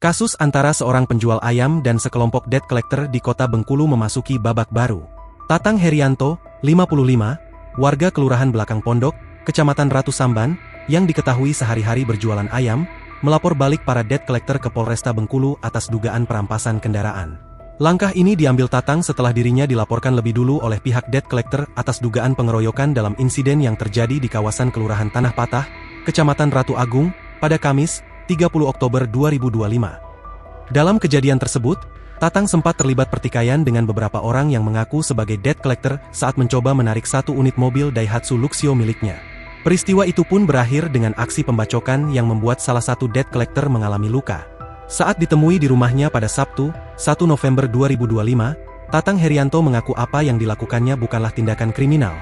Kasus antara seorang penjual ayam dan sekelompok debt collector di kota Bengkulu memasuki babak baru. Tatang Herianto, 55, warga Kelurahan Belakang Pondok, Kecamatan Ratu Samban, yang diketahui sehari-hari berjualan ayam, melapor balik para debt collector ke Polresta Bengkulu atas dugaan perampasan kendaraan. Langkah ini diambil Tatang setelah dirinya dilaporkan lebih dulu oleh pihak debt collector atas dugaan pengeroyokan dalam insiden yang terjadi di kawasan Kelurahan Tanah Patah, Kecamatan Ratu Agung, pada Kamis, 30 Oktober 2025. Dalam kejadian tersebut, Tatang sempat terlibat pertikaian dengan beberapa orang yang mengaku sebagai debt collector saat mencoba menarik satu unit mobil Daihatsu Luxio miliknya. Peristiwa itu pun berakhir dengan aksi pembacokan yang membuat salah satu debt collector mengalami luka. Saat ditemui di rumahnya pada Sabtu, 1 November 2025, Tatang Herianto mengaku apa yang dilakukannya bukanlah tindakan kriminal,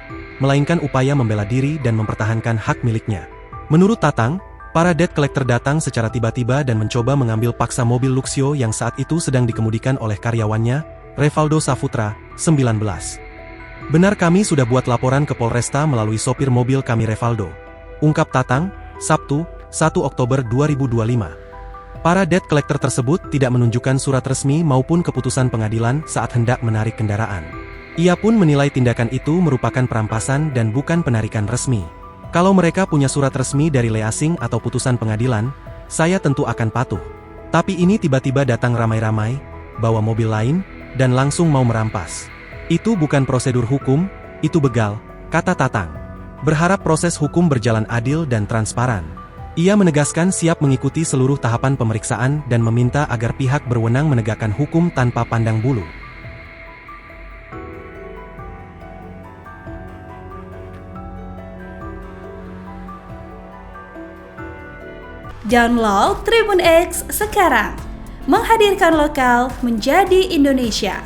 melainkan upaya membela diri dan mempertahankan hak miliknya. Menurut Tatang, para debt collector datang secara tiba-tiba dan mencoba mengambil paksa mobil Luxio yang saat itu sedang dikemudikan oleh karyawannya, Revaldo Saputra, 19. Benar, kami sudah buat laporan ke Polresta melalui sopir mobil kami Revaldo, ungkap Tatang, Sabtu, 1 Oktober 2025. Para debt collector tersebut tidak menunjukkan surat resmi maupun keputusan pengadilan saat hendak menarik kendaraan. Ia pun menilai tindakan itu merupakan perampasan dan bukan penarikan resmi. Kalau mereka punya surat resmi dari leasing atau putusan pengadilan, saya tentu akan patuh. Tapi ini tiba-tiba datang ramai-ramai, bawa mobil lain, dan langsung mau merampas. Itu bukan prosedur hukum, itu begal, kata Tatang. Berharap proses hukum berjalan adil dan transparan. Ia menegaskan siap mengikuti seluruh tahapan pemeriksaan dan meminta agar pihak berwenang menegakkan hukum tanpa pandang bulu. Download Tribun X sekarang, menghadirkan lokal menjadi Indonesia.